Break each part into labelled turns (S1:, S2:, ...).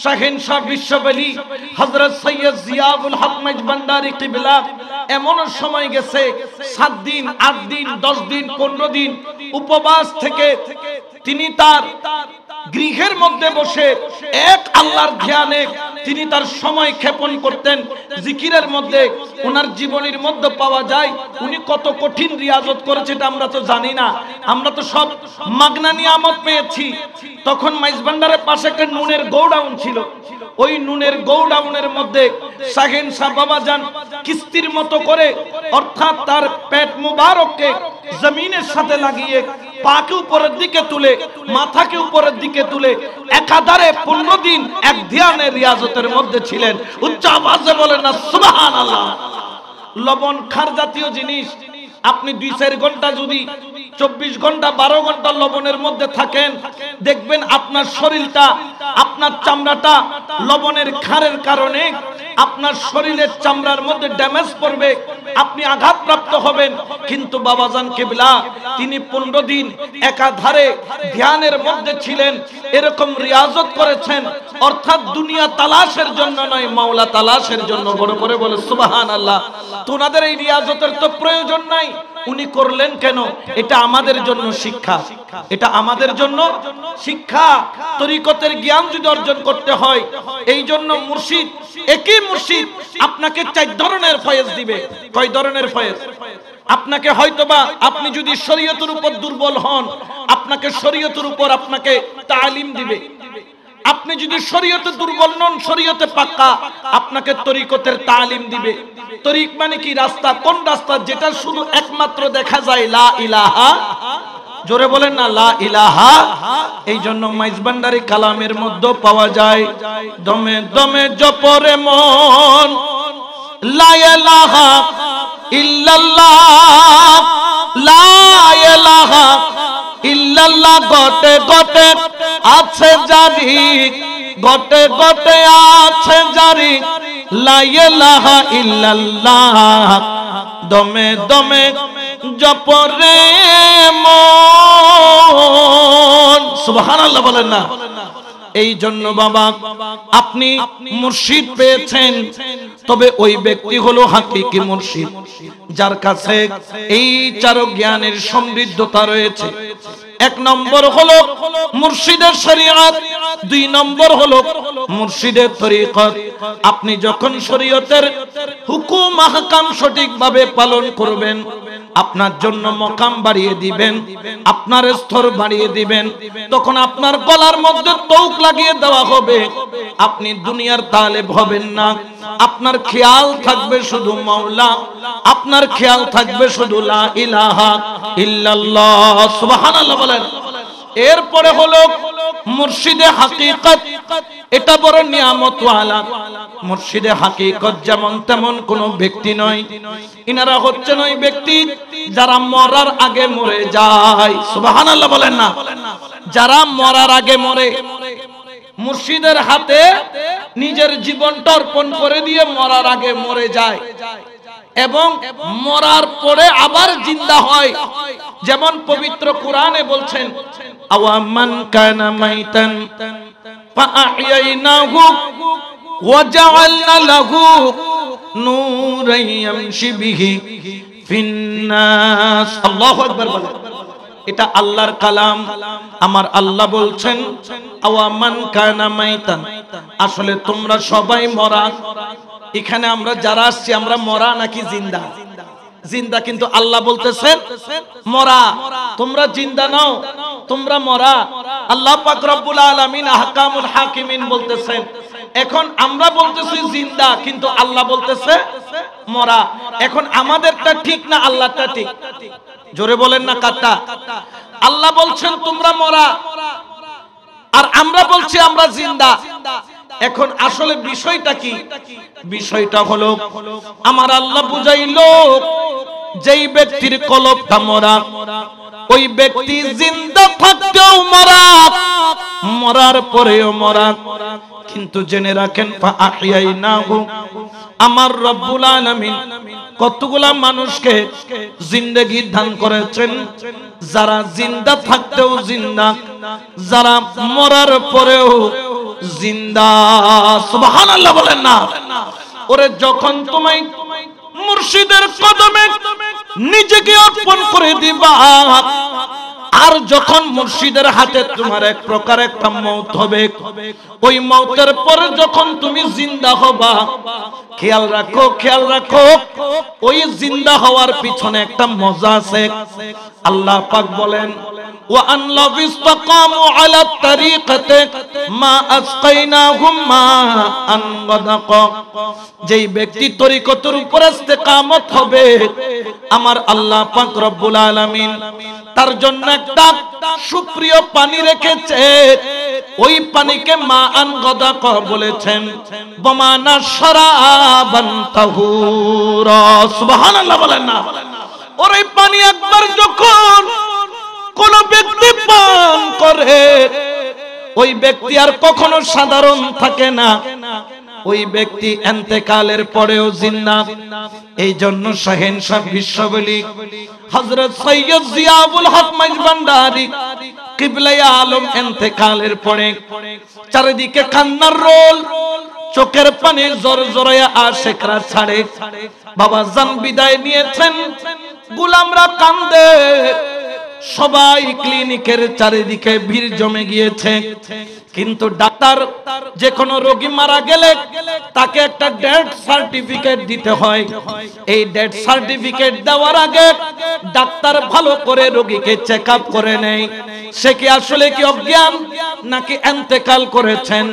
S1: শাহেনশাহ বিশ্ববলি হযরত সৈয়দ জিয়াউল হক মাইজভান্ডারী কিবলা এমন সময় গেছে 7 দিন 8 দিন 10 দিন 15 দিন উপবাস থেকে তিনি তার গৃহের মধ্যে বসে এক আল্লাহর ধ্যানে তিনি তার সময় ক্ষেপণ করতেন। জিকিরের মধ্যে ওনার জীবনের মধ্যে পাওয়া যায় উনি কত কঠিন রিয়াজত করেছে এটা আমরা তো জানি না, আমরা তো সব মাগনা নিয়ামত পেয়েছি। তখন মাইজভান্ডারের পাশে একটা নুনের গোডাউন ছিল, ওই নুনের গোডাউনের মধ্যে শাহেনশাহ বাবাজান কিস্তির মতো করে অর্থাৎ তার পেট মুবারককে জমিনের সাথে লাগিয়ে পাকে উপরের দিকে তুলে মাথাকে উপরের দিকে তুলে একাধারে 15 দিন এক ধ্যানের রিয়াজতের মধ্যে ছিলেন। উচ্চ আওয়াজে বলেন না সুবহানাল্লাহ। লবণ খার জাতীয় জিনিস আপনি 2-4 ঘন্টা যদি 24 ঘন্টা 12 ঘন্টা লবণের মধ্যে থাকেন দেখবেন আপনার শরীরটা আপনার চামড়াটা লবণের ক্ষারের কারণে আপনার শরীরের চামড়ার মধ্যে ড্যামেজ পড়বে, আপনি আঘাতপ্রাপ্ত হবেন। কিন্তু বাবাজান কিবলা তিনি 15 দিন একাধারে ধ্যানের মধ্যে ছিলেন, এরকম রিয়াজত করেছেন অর্থাৎ দুনিয়া তালাশের জন্য নয় মাওলা তালাশের জন্য। বড় করে বলে সুবহানাল্লাহ। তো ওনাদের এই রিয়াজতের তো প্রয়োজন নাই, উনি করলেন কেন? এটা আমাদের জন্য শিক্ষা, এটা আমাদের জন্য শিক্ষা। তরিকতের জ্ঞান যদি অর্জন করতে হয় এই জন্য মুর্শিদ, একই মুর্শিদ আপনাকে 4 ধরনের ফয়েজ দিবে। কয় ধরনের ফয়েজ? আপনাকে হয়তোবা আপনি যদি শরীয়তের উপর দুর্বল হন আপনাকে শরীয়তের উপর আপনাকে তালিম দিবে। আপনি যদি শরীয়তে দুর্বল নন শরীয়তে পাক্কা আপনাকে তরিকতের তালিম দিবে। তরিক মানে কি? রাস্তা। কোন রাস্তা? যেটা শুধু একমাত্র দেখা যায় লা ইলাহা। জোরে বলেন না লা ইলাহা। এই জন্য মাইজভান্ডারী কালামের মধ্যে পাওয়া যায় দমে দমে জপরে মন লা ইলাহা ইল্লাল্লাহ, লা ইলাহা ইল্লাল্লাহ গটে গটে আছে জারি, গটে গটে আছে জারি লা ইলাহা ইল্লাল্লাহ দমে দমে জপরে মন। সুবহানাল্লাহ বলেন না। এই জন্য বাবা আপনি মুর্শিদ পেয়েছেন, তবে ওই ব্যক্তি হলো হাকিকি মুর্শিদ যার কাছে এই 4 জ্ঞানের সমৃদ্ধতা রয়েছে। 1 নম্বর হলো মুর্শিদের শরীয়ত, 2 নম্বর হলো মুর্শিদের তরিকত। আপনি যখন শরীয়তের হুকুম আহকাম সঠিকভাবে পালন করবেন আপনার জন্য মকাম বাড়িয়ে দিবেন, আপনার স্তর বাড়িয়ে দিবেন, তখন আপনার গলার মধ্যে তৌক লাগিয়ে দেওয়া হবে। আপনি দুনিয়ার তালেব হবেন না, আপনার খেয়াল থাকবে শুধু মাওলা, আপনার খেয়াল থাকবে শুধু লা ইলাহা ইল্লাল্লাহ। সুবহানাল্লাহ বলেন। এরপরে হলো মুর্শিদে হাকিকত, এটা বড় নিয়ামত ওয়ালা। মুর্শিদে হাকিকত যেমন তেমন কোন ব্যক্তি নয়, ইনারা হচ্ছেন ওই ব্যক্তি যারা মরার আগে মরে যায়। সুবহানাল্লাহ বলেন না। যারা মরার আগে মরে, মুর্শিদের হাতে নিজের জীবনটা অর্পণ করে দিয়ে মরার আগে মরে যায় এবং মরার পরে আবার জিন্দা হয়। যেমন পবিত্র কোরআনে বলছেন আওয়ামান কানা মাইতান ফাআহইনাহু ওয়া জাআলনা লাহু নূরান ইয়ামশি বিহি ফিন্নাস। আল্লাহু আকবার বলেন। এটা আল্লাহর কালাম। আমার আল্লাহ বলছেন আওয়ামান কানা মাইতান, আসলে তোমরা সবাই মরা। এখানে আমরা যারা আসছি আমরা মরা নাকি জিন্দা? জিন্দা। কিন্তু আল্লাহ বলতেছেন মরা, তোমরা জিন্দা নাও, তোমরা মরা। আল্লাহ পাক রব্বুল আলামিন আহকামুল হাকিমিন বলতেছেন। এখন আমরা বলতেছি জিন্দা কিন্তু আল্লাহ বলতেছে মরা। এখন আমাদেরটা ঠিক না আল্লাহটা ঠিক? জোরে বলেন না কাটা। আল্লাহ বলছেন তোমরা মরা আর আমরা বলছি আমরা জিন্দা। এখন আসলে বিষয়টা কি? বিষয়টা হলো আমার আল্লাহ বুঝাইলো যেই ব্যক্তির কলবটা মরা ওই ব্যক্তি জিন্দা থাকতেও মরা, মরার পরেও মরা। কিন্তু জেনে রাখেন ফাআহইনাহু, আমার রব্বুল আলামিন কতগুলা মানুষকে জিন্দেগি দান করেছেন যারা জিন্দা থাকতেও জিন্দা, যারা মরার পরেও জিন্দা। সুবহানাল্লাহ বলেন না। ওরে যখন তুমি মুর্শিদের কদমে নিজেকে অর্পণ করে দিবা, আর যখন মুর্শিদের হাতে তোমার এক প্রকার একটা মওত হবে, ওই মওতের পরে যখন তুমি জিন্দা হবা, খেয়াল রাখো, খেয়াল রাখো, ওই জিন্দা হওয়ার পিছনে একটা মজা আছে। আল্লাহ পাক বলেন, ওয়া আন লাউ ইসতাকামু আলা তারিকাতি মা আসকাইনাহুম মা আন গাদাকা। যেই ব্যক্তি তরিকতের উপর ইস্তেকামত হবে, আমার আল্লাহ পাক রব্বুল আলামিন তার জন্য একটা সুপ্রিয় পানি রেখেছে। ওই পানিকে মা আন গাদাকা বলেছেন, বমানা শারাবান তাহুরা। সুবহানাল্লাহ বলেন না। ওর এই পানি একবার যখন কোন ব্যক্তি পান করে, ওই ব্যক্তি আর কখনো সাধারণ থাকে না, ওই ব্যক্তি ইন্তেকালের পরেও জিন্দা। এই জন্য শাহেনশাহ বিশ্ববলি হযরত সৈয়দ জিয়াউল হক মাইজভান্ডারী কিবলাই আলম ইন্তেকালের পরে চারিদিকে কান্নার রোল, চোখের পানি জড়জড়ায়া আশিকরা ছাড়ে। বাবা জান বিদায় নিয়েছেন, গোলামরা কান্দে, সবাই ক্লিনিকের চারিদিকে ভিড় জমে গিয়েছে। কিন্তু ডাক্তার যে কোনো রোগী মারা গেলে তাকে একটা ডেথ সার্টিফিকেট দিতে হয়। এই ডেথ সার্টিফিকেট দেওয়ার আগে ডাক্তার ভালো করে রোগীকে চেক আপ করে নেয়, সে কি আসলে কি অজ্ঞান নাকি ইন্তেকাল করেছেন।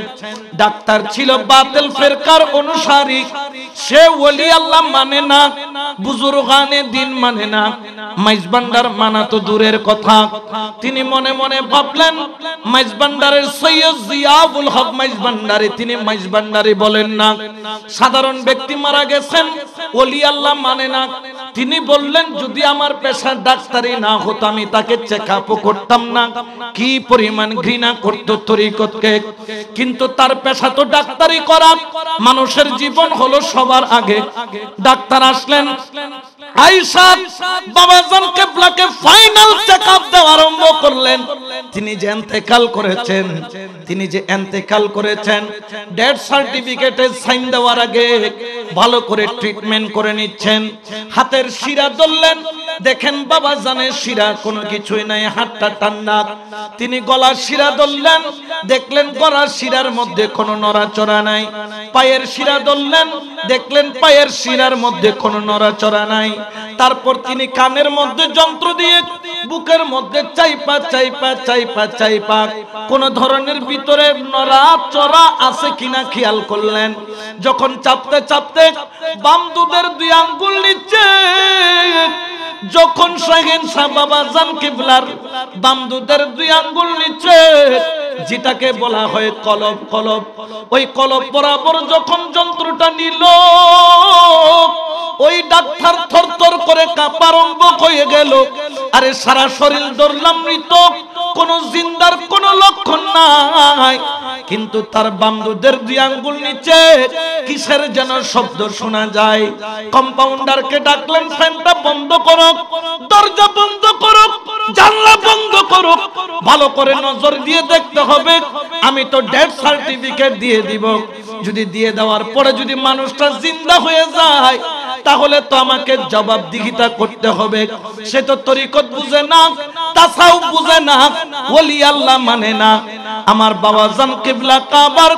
S1: ডাক্তার ছিল বাতিল ফিরকার অনুসারী, সে ওলি আল্লাহ মানে না, বুজুর্গানে দিন মানে না, মাইজভান্ডার মানা তো দূরের কথা। তিনি মনে মনে ভাবলেন, মাইজভান্ডারের সৈয়দ জিয়াউল হক মাইজভান্ডারী, তিনি মাইজভান্ডারী বলেন না। সাধারণ ব্যক্তি মারা গেছেন, ওলি আল্লাহ মানে না। তিনি বললেন, যদি আমার পেশা ডাক্তারি না হতো আমি তাকে চেক আপও করতাম না। কি পরিমাণ ঘৃণা করতো তরিকতকে, কিন্তু তার পেশা তো ডাক্তারি করা। মানুষের জীবন হলো সবার আগে। ডাক্তার আসলেন, আয়েশা বাবাজান কিবলাকে ফাইনাল চেক আপ দেওয়া আরম্ভ করলেন। তিনি যে ইন্তেকাল করেছেন, তিনি যে ইন্তেকাল করেছেন, ডেথ সার্টিফিকেটে সাইন দেওয়ার আগে ভালো করে ট্রিটমেন্ট করে নিচ্ছেন। হাতের শিরা ধরলেন, দেখেন বাবাজানের শিরা কোনো কিছুই নাই, হাতটা ঠান্ডা। তিনি গলার শিরা ধরলেন, দেখলেন গলার শিরার মধ্যে কোনো নড়াচড়া নাই। পায়ের শিরা ধরলেন, দেখলেন পায়ের শিরার মধ্যে কোনো নড়াচড়া নাই। তারপর তিনি কানের মধ্যে যন্ত্র দিয়ে বুকের মধ্যে চাইপা চাইপা চাইপা চাইপা কোন ধরনের ভিতরে নড়াচড়া আছে কিনা খেয়াল করলেন। যখন চাপতে চাপতে বাম দুধের দুই আঙ্গুল নিচে, যখন শাহেনশাহ বাবাজান কিবলার বাম দুধের দুই আঙ্গুল নিচে, যেটাকে বলা হয় কলব, কলব, ওই কলব বরাবর যখন যন্ত্রটা নিল, ওই ডাক্তার থরথর করে কাঁপা আরম্ভ হয়ে গেল। আরে সারা শরীর ধরলাম মৃত, কোন জিন্দার কোন লক্ষণ নাই, কিন্তু তার বাম দুধের দুই আঙ্গুল নিচে কিসের যেন শব্দ শোনা যায়। কম্পাউন্ডারকে ডাকলেন, ফ্যানটা বন্ধ করো, দরজা বন্ধ করো, জানলা বন্ধ করো, ভালো করে নজর দিয়ে দেখতে হবে। আমি তো ডেথ সার্টিফিকেট দিয়ে দিব, যদি দিয়ে দেওয়ার পরে যদি মানুষটা জিন্দা হয়ে যায় তাহলে তো আমাকে জবাবদিহিতা করতে হবে। সে তো তরিকত বুঝে না, তাসাউফ বুঝে না, ওলি আল্লাহ মানে না। আমার বাবাজান কিবলা কাবার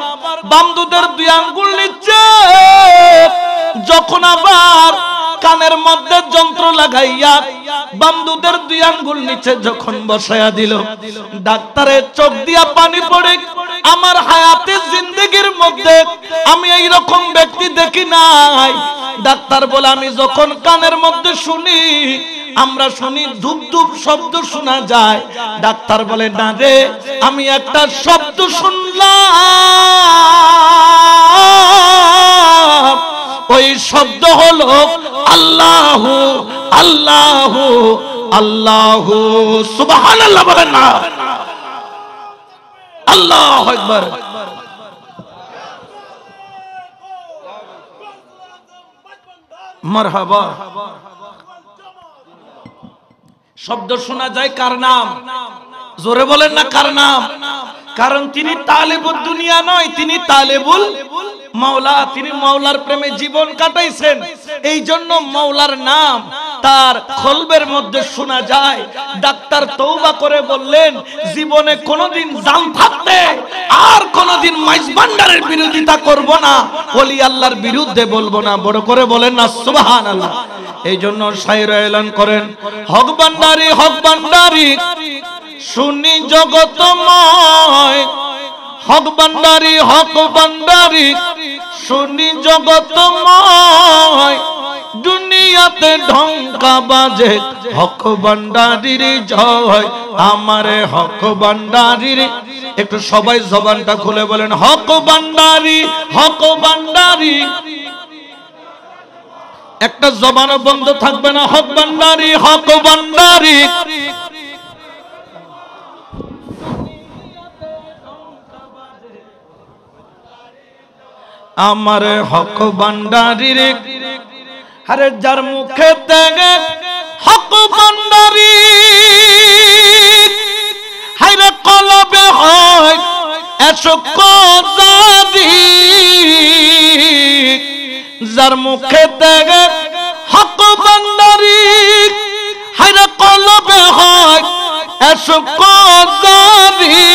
S1: বাম দুধের দুই আঙ্গুল নিচে যখন আবার কানের মধ্যে যন্ত্র লাগাইয়া বাম দুধের দুই আঙ্গুল নিচে যখন বসায়া দিল, ডাক্তারের চোখ দিয়া পানি পড়ে। আমার হায়াতে জিন্দেগির মধ্যে আমি এই রকম ব্যক্তি দেখি নাই। ডাক্তার বলে, আমি যখন কানের মধ্যে শুনি, আমরা শুনি ধুপ ধুপ শব্দ শোনা যায়। ডাক্তার বলে, না রে, আমি একটা শব্দ শুনলাম, ওই শব্দ হলো আল্লাহু আল্লাহু আল্লাহু। সুবহানাল্লাহ বলেন না, আল্লাহু আকবার। মারহাবা। শব্দ শোনা যায় কার নাম? জোরে বলেন না, কার নাম? কারণ তিনি তালেবুদ দুনিয়া নয়, তিনি তালেবুল মাওলা, তিনি মাওলার প্রেমে জীবন কাটাইছেন। এই জন্য মাওলার নাম তার কলবের মধ্যে শোনা যায়। ডাক্তার তওবা করে বললেন, জীবনে কোনোদিন জান থাকতে আর কোনোদিন মাইজ ভান্ডারের বিরোধিতা করব না, ওলি আল্লাহর বিরুদ্ধে বলবো না। বড় করে বলেন না সুবহানাল্লাহ। এই জন্য শায়ের এলান করেন, হক ভান্ডারি, হক ভান্ডারি শুনি জগতময়, হক ভান্ডারি, হক ভান্ডারি শুনি জগতময়, দুনিয়াতে ঢঙ্কা বাজে হক ভান্ডারির জয়, আমারে হক ভান্ডারির। একটু সবাই জবানটা খুলে বলেন, হক ভান্ডারি, হক ভান্ডারি। একটা জবানও বন্ধ থাকবে না, হক ভান্ডারি, হক ভান্ডারি। আমার হক ভান্ডারির, আরে যার মুখে তেগে হক ভান্ডারি, হায়রে কলবে হয় এশক জাদি। যার মুখে তেগে হক ভান্ডারি, হায়রে কলবে হয় এশক জাদি।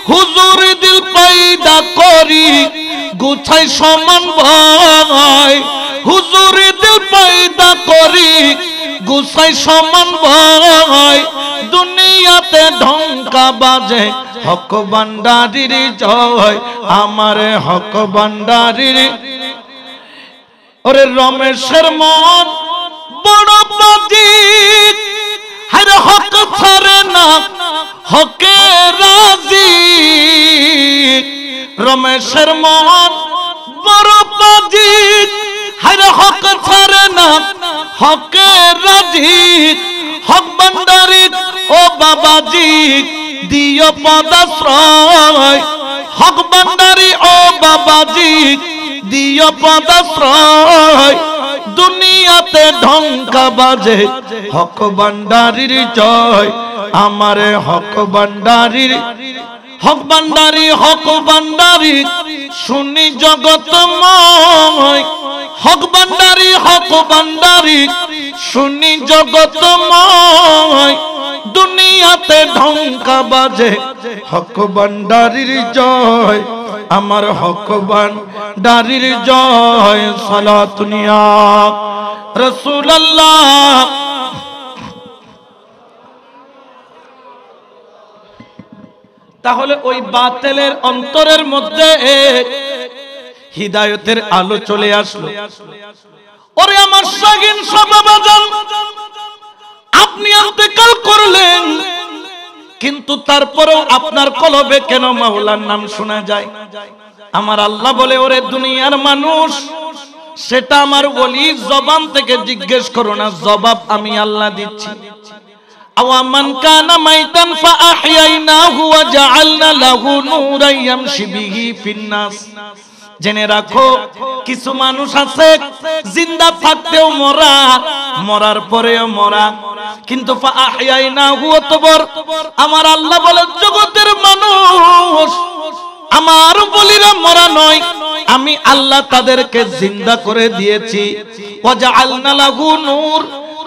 S1: হুজুর দিল পয়দা করি গুছাই সমান ভাই, হুজুর দিল পয়দা করি গুছাই সমান ভাই, দুনিয়াতে ঢঙ্কা বাজে হক ভান্ডারির জয়, আমারে হক ভান্ডারির। ওরে রমেশের মন বড় বাজি, হায়রে হক ছাড়ে না হকে রাজি। রমেশের মন বড় বাজি, হায়রে হক ছাড়ে না হকে রাজি। হক ভান্ডারি ও বাবাজি দিও পদাশ্রয়, হক ভান্ডারি ও বাবাজি দিও পদাশ্রয়, দুনিয়াতে ঢঙ্কা বাজে হক ভান্ডারির জয়, আমারে হক ভান্ডারির। হক ভান্ডারি, হক ভান্ডারি শুনি জগতময়, হক ভান্ডারি, হক ভান্ডারি শুনি জগতময়, দুনিয়াতে ঢঙ্কা বাজে হক ভান্ডারির জয়, আমার হক ভান্ডারির জয়। সালাতুন ইয়া রাসূলুল্লাহ। তাহলে ওই বাতিলের অন্তরের মধ্যে হিদায়াতের আলো চলে আসলো। ওরে আমার শাগিন সবাবাজান, আপনি ইন্তেকাল করলেন, কিন্তু তারপরেও আপনার কলবে কেন মাওলার নাম শোনা যায়? আমার আল্লাহ বলে, ওরে দুনিয়ার মানুষ, সেটা আমার ওলি জবান থেকে জিজ্ঞেস করো না, জবাব আমি আল্লাহ দিচ্ছি। আওয়ামান কানা মাইতান ফাআহইয়ানাহু ওয়া জাআলনা লাহু নূরান ইয়ামশি বিহি ফিন-নাস। জেনে রাখো, কিছু মানুষ আছে জিন্দা থাকতেও মরা, মরার পরেও মরা, কিন্তু ফাআহইয়ানাহু অতঃপর আমার আল্লাহ বলে, জগতের মানুষ আমার বলিরা মরা নয়, আমি আল্লাহ তাদেরকে জিন্দা করে দিয়েছি। ওয়া জাআলনা লাহু নূর,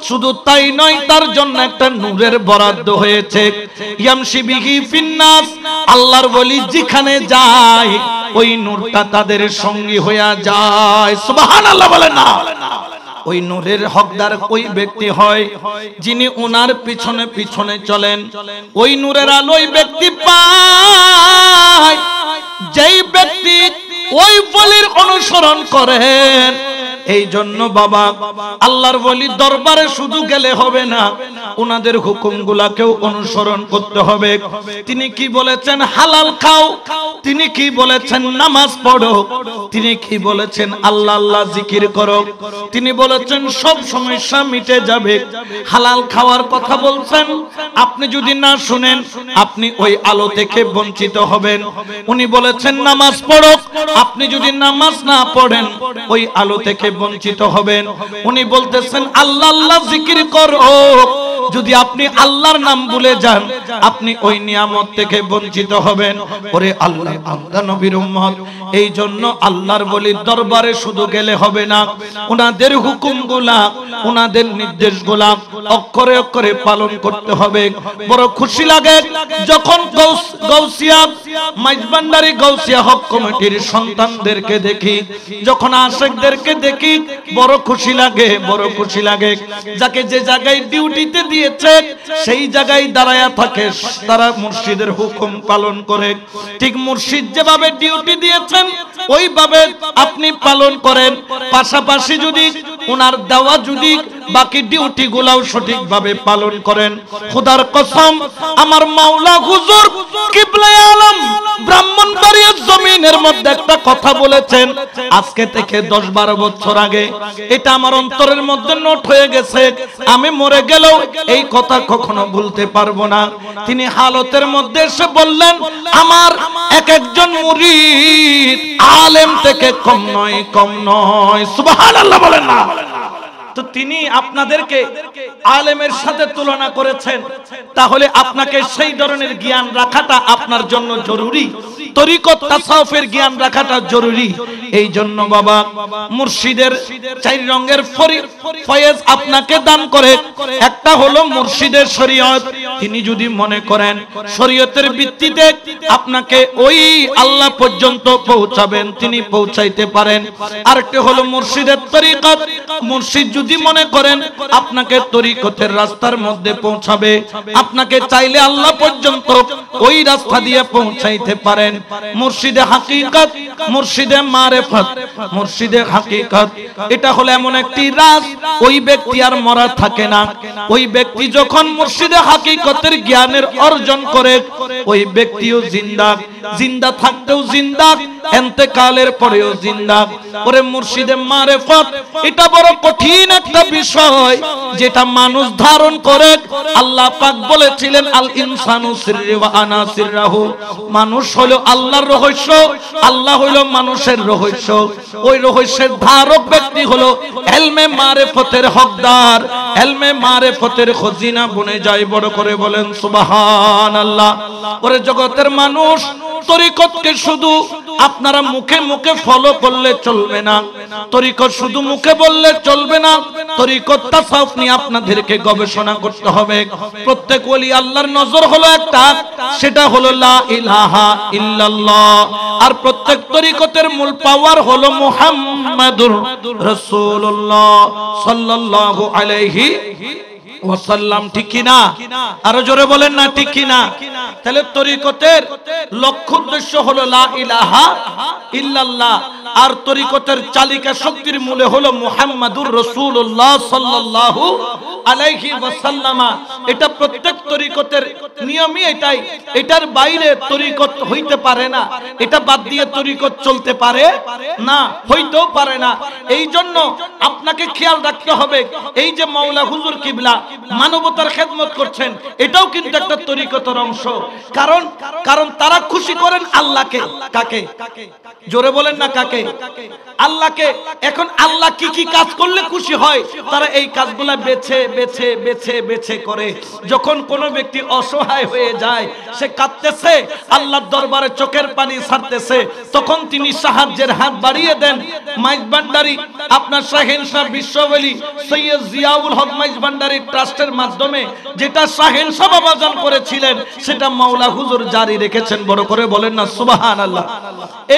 S1: শুধু তাই নয়, তার জন্য একটা নূরের বরাদ্দ হয়েছে। ইয়ামশি বিহি ফিন-নাস, আল্লাহর ওলি যেখানে যায় ওই নূরটা তাদের সঙ্গী হয়ে যায়। সুবহানাল্লাহ বলেন না। ওই নূরের হকদার ওই ব্যক্তি হয় যিনি ওনার পিছনে পিছনে চলেন, ওই নূরের আলো ওই ব্যক্তি পায় যেই ব্যক্তি ওই ওলির অনুসরণ করেন। এই জন্য বাবা, আল্লাহর ওলির দরবারে শুধু গেলে হবে না, ওনাদের হুকুমগুলাকেও অনুসরণ করতে হবে। তিনি কি বলেছেন হালাল খাও, তিনি কি বলেছেন নামাজ পড়ো, তিনি কি বলেছেন আল্লাহ আল্লাহ জিকির করো, তিনি বলেছেন সব সমস্যা মিটে যাবে। হালাল খাওয়ার কথা বলছেন, আপনি যদি না শুনেন আপনি ওই আলো থেকে বঞ্চিত হবেন। উনি বলেছেন নামাজ পড়ো, আপনি যদি নামাজ না পড়েন ওই আলো থেকে বঞ্চিত হবেন। উনি বলতেছেন আল্লাহ আল্লাহ জিকির করো, যদি আপনি আল্লাহর নাম ভুলে যান আপনি ওই নিয়ামত থেকে বঞ্চিত হবেন। ওরে আল্লাহ বান্দা নবীর উম্মত, এই জন্য আল্লাহর ওলির দরবারে শুধু গেলে হবে না, ওনাদের হুকুমগুলা, ওনাদের নির্দেশগুলা অক্ষরে অক্ষরে পালন করতে হবে। বড় খুশি লাগে যখন গাউসিয়া মাইজভান্ডারি গাউসিয়া হক কমিটির সন্তানদেরকে দেখি, যখন আশেকদেরকে দেখি, বড় খুশি লাগে, বড় খুশি লাগে। যাকে যে জায়গায় ডিউটিতে দিয়েছে সেই জায়গায় দাঁড়ায়া থাকে, তারা মুর্শিদের হুকুম পালন করে। ঠিক মুর্শিদ যেভাবে ডিউটি দিয়েছেন ওইভাবে আপনি পালন করেন। পাশাপাশি যদি ওনার দেওয়া যদি বাকি ডিউটি গুলাও সঠিকভাবে পালন করেন, খোদার কসম আমার মাওলা হুজুর কিবলায়ে আলম ব্রাহ্মণবাড়িয়ার জমিনের মধ্যে একটা কথা বলেছেন আজকে থেকে 10-12 বছর আগে। এটা আমার অন্তরের মধ্যে নোট হয়ে গেছে, আমি মরে গেলেও এই কথা কখনো ভুলতে পারবো না। তিনি হালতের মধ্যে এসে বললেন, আমার এক একজন মুরিদ আলেম থেকে কম নয়, কম নয়। সুবহানাল্লাহ বলেন না। তো তিনি আপনাদেরকে আলেমের সাথে তুলনা করেছেন, তাহলে আপনাকে সেই ধরনের জ্ঞান রাখাটা আপনার জন্য জরুরি, তরিকত তাসাউফের জ্ঞান রাখাটা জরুরি। এই জন্য বাবা মুর্শিদের 4 রঙের ফয়েজ আপনাকে দান করে। একটা হলো মুর্শিদের শরীয়ত, তিনি যদি মনে করেন শরীয়তের ভিত্তিতে আপনাকে ওই আল্লাহ পর্যন্ত পৌঁছাবেন, তিনি পৌঁছাইতে পারেন। আরেকটা হলো মুর্শিদের তরিকত, মুর্শিদ যদি মনে করেন আপনাকে তরিকতের রাস্তার মধ্যে পৌঁছাবে, আপনাকে চাইলে আল্লাহ পর্যন্ত ওই রাস্তা দিয়ে পৌঁছাইতে পারেন। মুর্শিদে হাকিকত, মুর্শিদে মারেফত, মুর্শিদে হাকিকত এটা হলো এমন একটি রাজ, ওই ব্যক্তি আর মরা থাকে না। ওই ব্যক্তি যখন মুর্শিদে হাকিকতের জ্ঞানের অর্জন করে, ওই ব্যক্তিও জিন্দা, জিন্দা থাকতেও জিন্দা, ইন্তেকালের পরেও জিন্দা। ওরে মুর্শিদে মারেফত এটা বড় কঠিন একটা বিষয়, যেটা মানুষ ধারণ করে। আল্লাহ পাক বলেছিলেন, আল ইনসানু সিররি ওয়া আনা সিররাহু, মানুষ হলো আল্লাহর রহস্য, আল্লাহ হলো মানুষের রহস্য। ওই রহস্যের ধারক ব্যক্তি হলো ইলমে মারেফতের হকদার, ইলমে মারেফতের খজিনা বনে যায়। বড় করে বলেন সুবহানাল্লাহ। ওরে জগতের মানুষ, তরিকতকে শুধু আপনারা মুখে মুখে ফলো করলে চলবে না, তরিকত শুধু মুখে বললে চলবে না, তরিকত তাসাউফ নিয়ে আপনাদেরকে গবেষণা করতে হবে। প্রত্যেক ওলি আল্লাহর নজর হলো একটা, সেটা হলো লা ইলাহা ইল্লাল্লাহ। আর প্রত্যেক তরিকতের মূল পাওয়ার হলো মুহাম্মাদুর রাসূলুল্লাহ সাল্লাল্লাহু আলাইহি ওয়াসাল্লাম। ঠিক কি না? আরো জোরে বলেন না ঠিক কি না? তাহলে তরিকতের লক্ষ্য উদ্দেশ্য হলো লা ইলাহা ইল্লাল্লাহ, আর তরিকতের চালিকা শক্তির মূলে হলো মুহাম্মাদুর রাসূলুল্লাহ সাল্লাল্লাহু আলাইহি ওয়াসাল্লাম। এটা প্রত্যেক তরিকতের নিয়মই এটাই, এটার বাইরে তরিকত হইতে পারে না, এটা বাদ দিয়ে তরিকত চলতে পারে না, হইতেও পারে না। এই জন্য আপনাকে খেয়াল রাখতে হবে, এই যে মাওলা হুজুর কিবলা মানবতার খেদমত করছেন, এটাও কিন্তু একটা তরিকতের অংশ। কারণ তারা খুশি করেন আল্লাহকে। কাকে? জোরে বলেন না কাকে? আল্লাহকে। এখন আল্লাহ কি কি কাজ করলে খুশি হয়, তারা এই কাজগুলা বেছে বেছে বেছে বেছে করে। যখন কোনো ব্যক্তি অসহায় হয়ে যায়, সে কাঁদতেছে, আল্লাহর দরবারে চোখের পানি ছাড়তেছে, তখন তিনি সাহায্যের হাত বাড়িয়ে দেন। মাইজভান্ডারি আপনার শাহিন শাহ বিশ্বওয়ালি সৈয়দ জিয়াউল হক মাইজভান্ডারি ট্রাস্টের মাধ্যমে যেটা শাহিন শাহ বাবাজান করেছিলেন, সেটা মাওলা হুজুর জারি রেখেছেন। বড় করে বলেন না সুবহানাল্লাহ।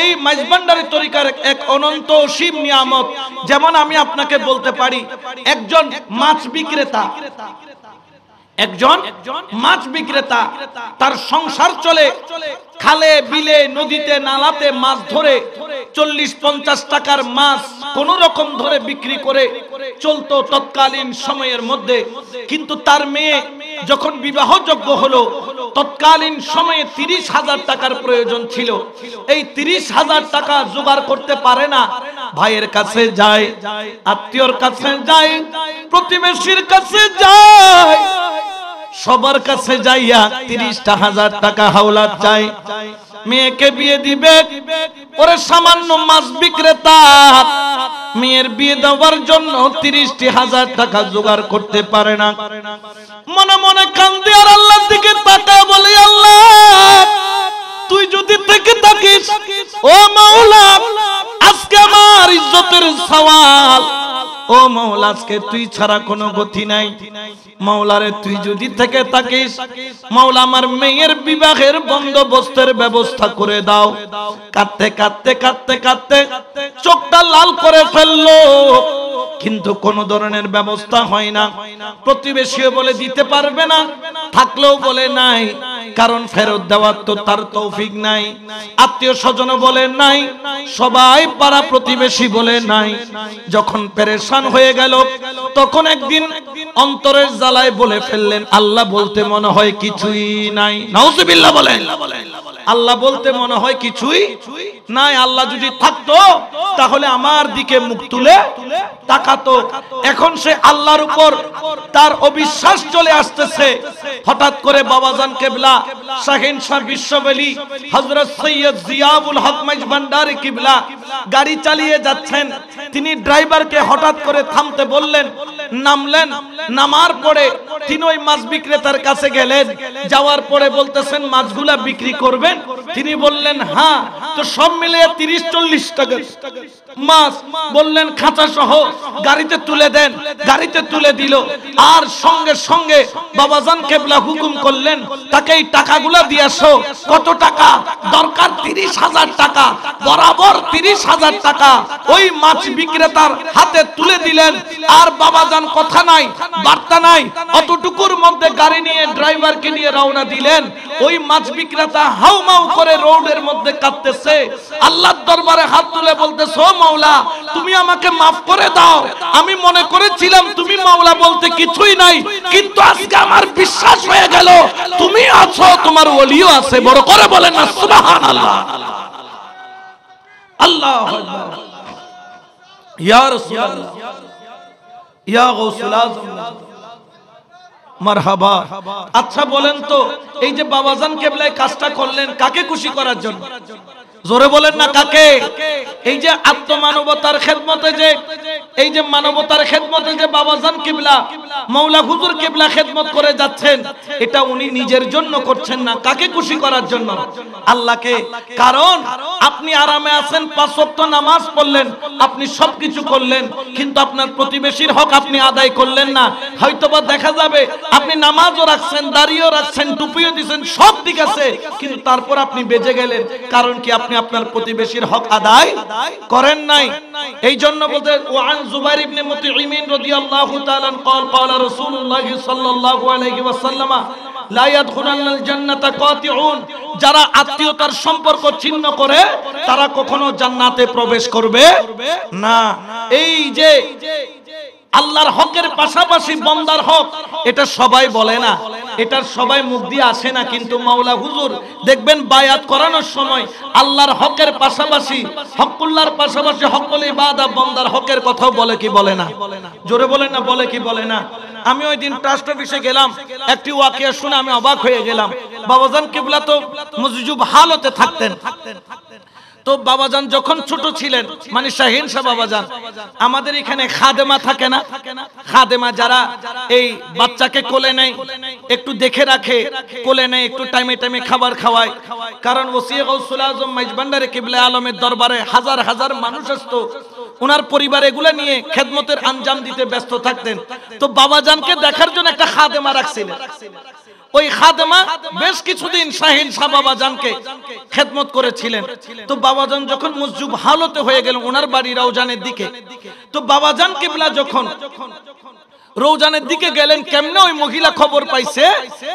S1: এই মাইজভান্ডারি তরিকার এক অনন্ত অসীম নিয়ামত। যেমন আমি আপনাকে বলতে পারি, একজন মাছ বিক্রেতা, একজন মাছ বিক্রেতা, তার সংসার চলে খালে বিলে নদীতে নালাতে মাছ ধরে 40-50 টাকার মাছ কোন রকম ধরে বিক্রি করে চলতো তৎকালীন সময়ের মধ্যে। কিন্তু তার মেয়ে যখন বিবাহযোগ্য হলো, তৎকালীন সময়ে 30,000 টাকার প্রয়োজন ছিল। এই 30,000 টাকা জোগাড় করতে পারে না, ভাইয়ের কাছে যায়, আত্মীয়র কাছে যায়, প্রতিবেশীর কাছে যায়, সবার কাছে যাইয়া 30,000 টাকা হাওলাত চাই, মেয়েকে বিয়ে দিবে। ওরে সামান্য মাছ বিক্রেতা মেয়ের বিয়ে দেওয়ার জন্য 30,000 টাকা জোগাড় করতে পারে না। মনে মনে কান্দে আর আল্লাহর দিকে তাকায় বলে, আল্লাহ তুই যদি থেকে থাকিস, ও মাওলা আজকে আমার ইজ্জতের সওয়াল, ও মাওলা আজকে তুই ছাড়া কোনো গতি নাই। মাওলারে তুই যদি থেকে থাকিস, মাওলা আমার মেয়ের বিবাহের বন্দোবস্তের ব্যবস্থা করে দাও। কাঁদতে কাঁদতে কাঁদতে কাঁদতে চোখটা লাল করে ফেললো, কিন্তু কোন ধরনের ব্যবস্থা হয় না। প্রতিবেশীও বলে দিতে পারবে না, থাকলেও বলে নাই, কারণ ফেরত দেওয়ার তো তার তৌফিক নাই। আত্মীয় স্বজন বলে নাই, সবাই পাড়া প্রতিবেশী বলে নাই। যখন পেরেশান হয়ে গেল, তখন একদিন অন্তরের জ্বালায় বলে ফেললেন, আল্লাহ বলতে মনে হয় কিছুই নাই। নাউজুবিল্লাহ বলেন। আল্লাহ বলতে মনে হয় কিছুই নাই। আল্লাহ যদি থাকতো তাহলে আমার দিকে মুখ তুলে তাকাতো। এখন সে আল্লাহর উপর তার অবিশ্বাস চলে আসতেছে। হঠাৎ করে বাবাজান কিবলা শাহিন শাহ বিশ্ববলী হযরত সৈয়দ জিয়াউল হক মাইজভান্ডারী কিবলা গাড়ি চালিয়ে যাচ্ছেন। তিনি ড্রাইভারকে হঠাৎ করে থামতে বললেন, নামলেন। নামার পরে তিনি ওই মাছ বিক্রেতার কাছে গেলেন। যাওয়ার পরে বলতেছেন, মাছগুলা বিক্রি করবেন? তিনি বললেন হ্যাঁ। তো সব মিলিয়ে 30-40 টাকা মাছ। বললেন খাঁচা সহ গাড়িতে তুলে দেন। গাড়িতে তুলে দিল। আর সঙ্গে সঙ্গে বাবাজান কিবলা হুকুম করলেন, তাকে এই টাকাগুলা দিয়ে আসো। কত টাকা দরকার? 30,000 টাকা। বরাবর 30,000 টাকা ওই মাছ বিক্রেতার হাতে তুলে দিলেন। আর বাবাজান কথা নাই, বার্তা নাই, অতটুকুর মধ্যে গাড়ি নিয়ে ড্রাইভারকে নিয়ে রওনা দিলেন। ওই মাছ বিক্রেতা হাউমাউ করে রোডের মধ্যে কাঁদতেছে, আল্লাহর দরবারে হাত তুলে বলতেছে, ও মাওলা তুমি আমাকে মাফ করে দাও। আমি মনে করেছিলাম তুমি মাওলা বলতে কিছুই নাই, কিন্তু আজকে আমার বিশ্বাস হয়ে গেল তুমি আছো, তোমার ওলিও আছে। বড় করে বলেন না সুবহানাল্লাহ। আল্লাহু আকবার। ইয়া রাসূলুল্লাহ, ইয়া গাউসুল আযম, মারহাবা। আচ্ছা বলেন তো, এই যে বাবাজান কিবলা কাজটা করলেন কাকে খুশি করার জন্য? জোরে বলেন না কাকে? এই যে আত্মমানবতার খেদমতে, যে এই যে মানবতার খেদমতে যে বাবাজান কিবলা মাওলা হুজুর কিবলা খেদমত করে যাচ্ছেন, এটা উনি নিজের জন্য করছেন না। কাকে খুশি করার জন্য? আল্লাহকে। কারণ আপনি আরামে আছেন, 5 ওয়াক্ত নামাজ পড়লেন, আপনি সবকিছু করলেন, কিন্তু আপনার প্রতিবেশীর হক আপনি আদায় করলেন না। হয়তোবা দেখা যাবে আপনি নামাজও রাখছেন, দাড়িও রাখছেন, টুপিও দিয়েছেন, সব ঠিক আছে, কিন্তু তারপর আপনি বেঁচে গেলেন। কারণ কি? আপনি আপনার প্রতিবেশীর হক আদায় করেন নাই। এই জন্য বলতে, ওয়ান জুবাইর ইবনে মুতঈম রাদিয়াল্লাহু তাআলা قال قال رسول الله صلى الله عليه وسلم لا يدخلن الجنة قاطعون। যারা আত্মীয়তার সম্পর্ক ছিন্ন করে তারা কখনো জান্নাতে প্রবেশ করবে না। এই যে আল্লাহর হকের পাশাপাশি বান্দার হক, এটা সবাই বলে না, এটা সবাই মুখ দিয়ে আসে না, কিন্তু মাওলা হুজুর দেখবেন বায়াত করানোর সময় আল্লাহর হকের পাশাপাশি, হকুল্লাহর পাশাপাশি হকুল ইবাদা বান্দার হকের কথাও বলে কি বলে না? জোরে বলেন না, বলে কি বলে না? আমি ওই দিন ট্রাস্ট অফিসে গেলাম, একটি ওয়াকিয়া শুনে আমি অবাক হয়ে গেলাম। বাবাজান কিবলা তো মুজজুব হালতে থাকতেন। তো বাবাজান যখন ছোট ছিলেন, মানে শাহিন শাহ বাবাজান, আমাদের এখানে খাদেমা থাকে না? খাদেমা যারা এই বাচ্চাকে কোলে নেয়, একটু দেখে রাখে, কোলে নেয়, একটু টাইমে টাইমে খাবার খাওয়ায়। কারণ ওসি গাউসুল আজম মাইজভান্ডারী কিবলা আলমের দরবারে হাজার হাজার মানুষ আসতো, ওনার পরিবার এগুলা নিয়ে খেদমতের আঞ্জাম দিতে ব্যস্ত থাকতেন। তো বাবাজানকে দেখার জন্য একটা খাদেমা রাখছিলেন। ওই খাদেমা বেশ কিছুদিন শাহিন শাহ বাবাজানকে খেদমত করেছিলেন। তো বাবাজান যখন মুজজুব হালতে হয়ে গেলেন, ওনার বাড়ি রওজানের দিকে, তো বাবাজান কিবলা যখন রওজানের দিকে গেলেন, কেমনে ওই মহিলা খবর পাইছে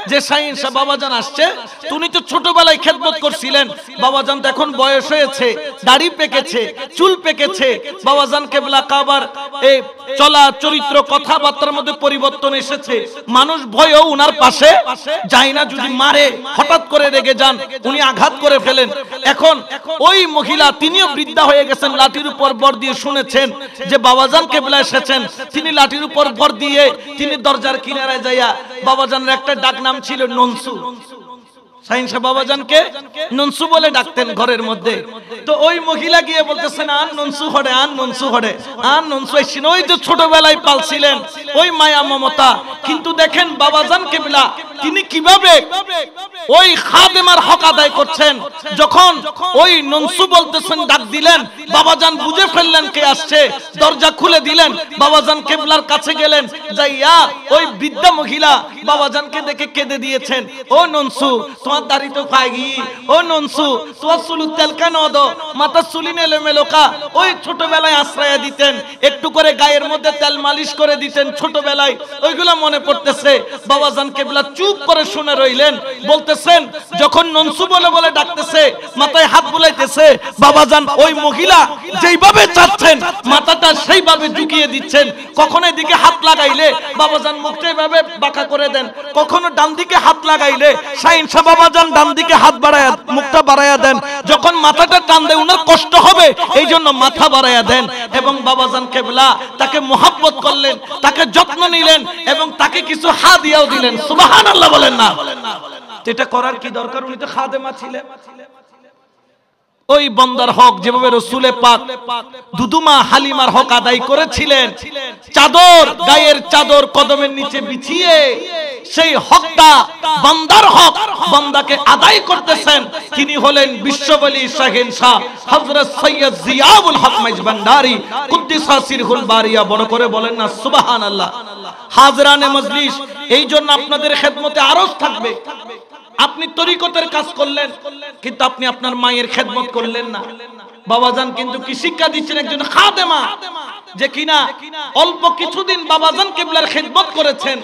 S1: যে শাহিন শাহ বাবাজান আসছে। তুমি তো ছোটবেলায় খেদমত করছিলেন, বাবাজান তো এখন বয়স হয়েছে, দাড়ি পেকেছে, চুল পেকেছে। বাবাজান কিবলা কাবার এই চলা চরিত্র কথাবার্তার মধ্যে পরিবর্তন এসেছে। মানুষ ভয়েও উনার পাশে যায় না, যদি মারে হঠাৎ করে রেগে যান, উনি আঘাত করে ফেলেন। এখন ওই মহিলা, তিনিও বৃদ্ধা হয়ে গেছেন, লাঠির উপর ভর দিয়ে শুনেছেন যে বাবাজান কেবলা এসেছেন। তিনি লাঠির উপর ভর দিয়ে তিনি দরজার কিনারায় যাইয়া, বাবাজানের একটা ডাক নাম ছিল ননসু, শাহিন সাহেব বাবাজানকে ননসু বলে ডাকতেন ঘরের মধ্যে। তো ওই মহিলা গিয়ে বলতেছেন, আন ননসু হড়ে, আন ননসু হড়ে, আন ননসু এসেছেন। ওই যে ছোটবেলায় পালছিলেন, ওই মায়া মমতা। কিন্তু দেখেন বাবাজান কেবলা তিনি কিভাবে ওই খাদেমার হক আদায় করছেন। যখন ওই ননসু বলতেছেন, ডাক দিলেন, বাবাজান বুঝে ফেললেন কে আসছে, দরজা খুলে দিলেন, বাবাজান কেবলার কাছে গেলেন, যাইয়া ওই বৃদ্ধা মহিলা বাবাজানকে দেখে কেঁদে দিয়েছেন। ও ননসু, তোমার দাড়ি তো খাইগি, ও ননসু তোমার চুলু তেল কেন দো, মাথা চুলি নেলে মেলোকা। ওই ছোটবেলায় আশ্রয় দিতেন, একটু করে গায়ের মধ্যে তেল মালিশ করে দিতেন ছোটবেলায়, ওইগুলা মনে পড়তেছে। বাবাজান কেবলা চুপ করে শুনে রইলেন। বলতেছেন, যখন ননসু বলে বলে ডাকতেছে, মাথায় হাত বুলাইতেছে, বাবাজান ওই মহিলা যেইভাবে চাচ্ছেন মাথাটা সেইভাবে ঝুঁকিয়ে দিচ্ছেন। কখনো এদিকে হাত লাগাইলে বাবাজান মুখটা এভাবে বাঁকা করে দেন, কখনো ডান দিকে হাত লাগাইলে শাহিন সাহেব বাবাজান ডান দিকে হাত বাড়ায়া মুখটা বাড়ায়া দেন। যখন মাথাটা টান দেয় উনার কষ্ট হবে, এই জন্য মাথা বাড়ায়া দেন। এবং বাবাজান কেবলা তাকে মোহাব্বত করলেন, তাকে যত্ন নিলেন এবং তাকে কিছু হাদিয়াও দিলেন। সুবহানাল্লাহ বলেন না? এটা করার কি দরকার? উনি তো খাদেমা ছিলেন। ওই বন্দার হক যেভাবে রসুলে পাক দুদুমা হালিমার হক আদায় করেছিলেন, চাদর গায়ের চাদর কদমের নিচে বিছিয়ে সেই হকটা বান্দার হক বান্দাকে আদায় করতেছেন। তিনি হলেন বিশ্ববলী শাহিন শাহ হযরত সৈয়দ জিয়াউল হক মাইজভান্ডারী কুদ্দিসা সিরহুল বারিয়া। বড় করে বলেন না সুবহানাল্লাহ। হাজরানে মজলিস, এই জন্য আপনাদের খেদমতে আরজ থাকবে। আপনি তরিকতের কাজ করলেন, কিন্তু আপনি আপনার মায়ের খেদমত করলেন না। বাবাজান কিন্তু কি শিক্ষা দিচ্ছেন? একজন খাদেমা যে কিনা অল্প কিছুদিন বাবাজান কিবলার খেদমত করেছেন,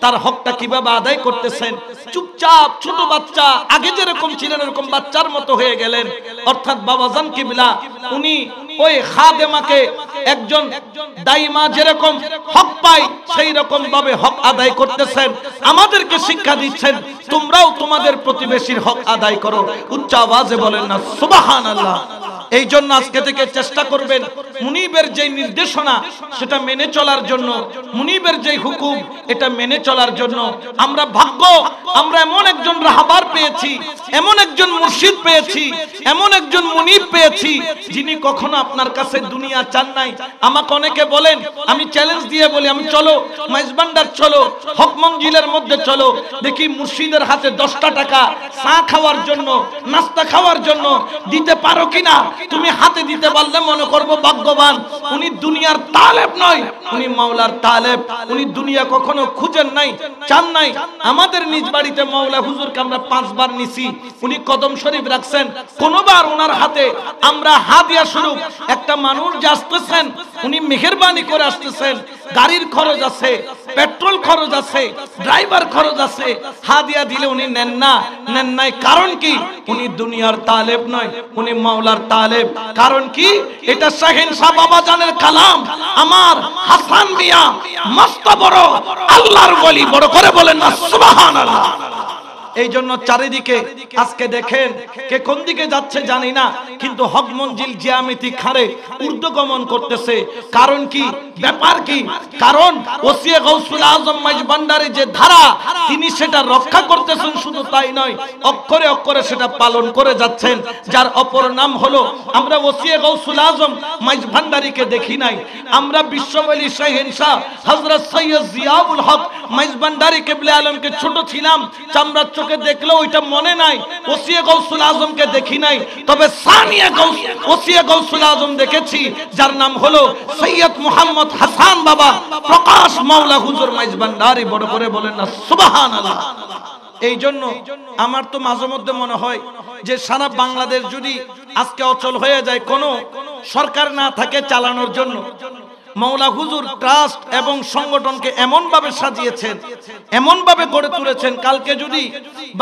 S1: তার হকটা কিভাবে আদায় করতেছেন। চুপচাপ ছোট বাচ্চা, আগে যেরকম ছিলেন এরকম বাচ্চার মতো হয়ে গেলেন। অর্থাৎ বাবাজান কিবলা উনি ওই খাদেমাকে একজন দাইমা যেরকম হক পায় সেই রকম ভাবে হক আদায় করতেছেন। আমাদেরকে শিক্ষা দিচ্ছেন, তোমরাও তোমাদের প্রতিবেশীর হক আদায় করো। উচ্চ আওয়াজে বলেন না সুবহানাল্লাহ। এই জন্য আজকে থেকে চেষ্টা করবেন মুনিবের যে নির্দেশনা সেটা মেনে চলার জন্য, মুনিবের যে হুকুম এটা মেনে চলার জন্য। আমরা ভাগ্য, আমরা এমন একজন রাহবার পেয়েছি, এমন একজন মুর্শিদ পেয়েছি, এমন একজন মুনিব পেয়েছি যিনি কখনো আপনার কাছে দুনিয়া চান নাই। আমাকে অনেকে বলেন, আমি চ্যালেঞ্জ দিয়ে বলি, আমি চলো মাইজভান্ডার চলো, হক মঞ্জিলের মধ্যে চলো, দেখি মুর্শিদের হাতে 10টা টাকা চা খাওয়ার জন্য, নাস্তা খাওয়ার জন্য দিতে পারো কিনা। তুমি হাতে দিতে পারলে মনে করবো ভাগ্যবান। উনি দুনিয়ার তালেব নয়, উনি মাওলার তালেব। উনি দুনিয়া কখনো খুঁজেন নাই, চান নাই। আমাদের নিজ বাড়িতে মাওলা হুজুরকে আমরা 5 বার নিছি, উনি কদম শরীফ রাখছেন। কোনবার ওনার হাতে আমরা হাদিয়া স্বরূপ, একটা মানুষ যে আসতেছেন উনি মেহেরবানি করে আসতেছেন, গাড়ির খরচ আছে, পেট্রোল খরচ আছে, ড্রাইভার খরচ আছে, হাদিয়া দিলে উনি নেন না, নেন নাই। কারণ কি? উনি দুনিয়ার তালেব নয়, উনি মাওলার তালেব। কারণ কি? এটা শাহিন শাহ বাবাজানের কালাম। আমার হাসান মিয়া মস্ত বড় আল্লাহর ওলি। বড় করে বলেন না সুবহানাল্লাহ। এই জন্য চারিদিকে আজকে দেখেন কে কোন দিকে যাচ্ছে জানি না, কিন্তু হক মঞ্জিল জ্যামিতিক হারে ঊর্ধ্বগমন করতেছে। কারণ কি? ব্যাপার কি? কারণ ওসিয়ে গাউসুল আজম মাইজভান্ডারী যে ধারা তিনি সেটা রক্ষা করতেছেন, শুধু তাই নয় অক্ষরে অক্ষরে সেটা পালন করে যাচ্ছেন। যার অপর নাম হলো, আমরা ওসিয়ে গাউসুল আজম মাইজভান্ডারীকে দেখি নাই, আমরা বিশ্ববলী শাহিন শাহ হযরত সৈয়দ জিয়াউল হক মাইজভান্ডারী কিবলা আলমকে ছোট ছিলাম, চামড়া চোখে দেখলেও ওইটা মনে নাই। ওসিয়ে গাউসুল আজমকে দেখি নাই, তবে সানিয়া গাউস ওসিয়ে গাউসুল আজম দেখেছি, যার নাম হলো সৈয়দ মুহাম্মদ হাসান বাবা প্রকাশ মাওলা হুজুর মাইজভান্ডারী। বড় করে বলেন না সুবহানাল্লাহ। এই জন্য আমার তো মাঝে মধ্যে মনে হয় যে সারা বাংলাদেশ যদি আজকে অচল হয়ে যায়, কোনো সরকার না থাকে চালানোর জন্য, মাওলা হুজুর ট্রাস্ট এবং সংগঠনকে এমন ভাবে সাজিয়েছেন, এমন ভাবে গড়ে তুলেছেন, কালকে যদি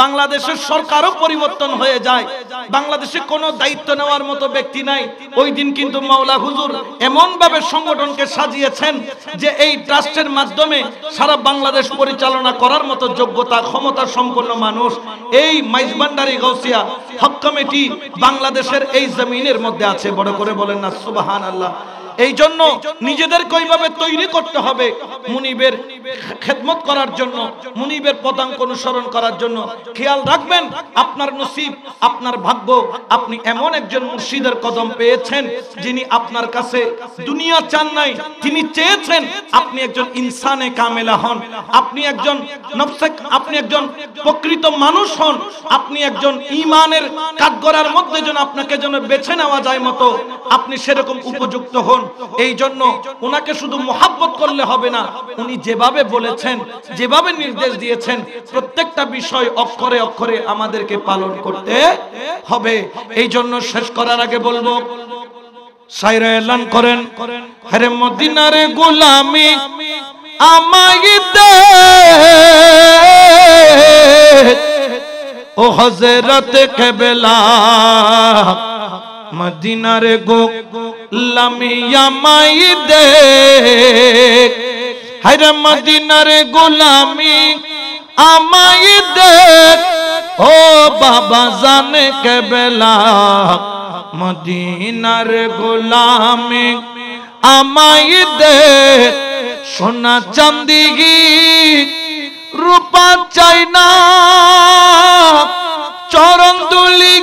S1: বাংলাদেশের সরকারও পরিবর্তন হয়ে যায়, বাংলাদেশে কোনো দায়িত্ব নেওয়ার মতো ব্যক্তি নাই, ওই দিন কিন্তু মাওলা হুজুর এমন ভাবে সংগঠনকে সাজিয়েছেন যে এই ট্রাস্টের মাধ্যমে সারা বাংলাদেশ পরিচালনা করার মতো যোগ্যতা ক্ষমতা সম্পন্ন মানুষ এই মাইজভান্ডারী গাউসিয়া হক কমিটি বাংলাদেশের এই জমিনের মধ্যে আছে। বড় করে বলেন না সুবহানাল্লাহ। এই জন্য নিজেদেরকে ওইভাবে তৈরি করতে হবে মুনিবের খেদমত করার জন্য, মুনিবের পদাঙ্ক অনুসরণ করার জন্য। খেয়াল রাখবেন আপনার নসিব, আপনার ভাগ্য, আপনি এমন একজন মুর্শিদের কদম পেয়েছেন যিনি আপনার কাছে দুনিয়া চান নাই, তিনি চেয়েছেন আপনি একজন ইনসানে কামেলা হন, আপনি একজন নফসে, আপনি একজন প্রকৃত মানুষ হন, আপনি একজন ঈমানের কাঠগড়ার মধ্যে যেন আপনাকে যেন বেছে নেওয়া যায় মতো আপনি সেরকম উপযুক্ত হন। এই জন্য ওনাকে শুধু মোহাব্বত করলে হবে না, উনি যেভাবে বলেছেন, যেভাবে নির্দেশ দিয়েছেন প্রত্যেকটা বিষয় অক্ষরে অক্ষরে আমাদেরকে পালন করতে হবে। এই জন্য শেষ করার আগে বলবো, শায়রে এলান করেন, হরে মদিনার গোলামি আমায় দে ও হযরত কেবলা, মদিনার গোলামি আমায় দে, হরে মদিনার গোলামি আমায় দে ও বাবা জানে কেবলা, মদিনার গোলামি আমায় দে, সোনা চাঁদি রূপা চাই না, চরণ দুলি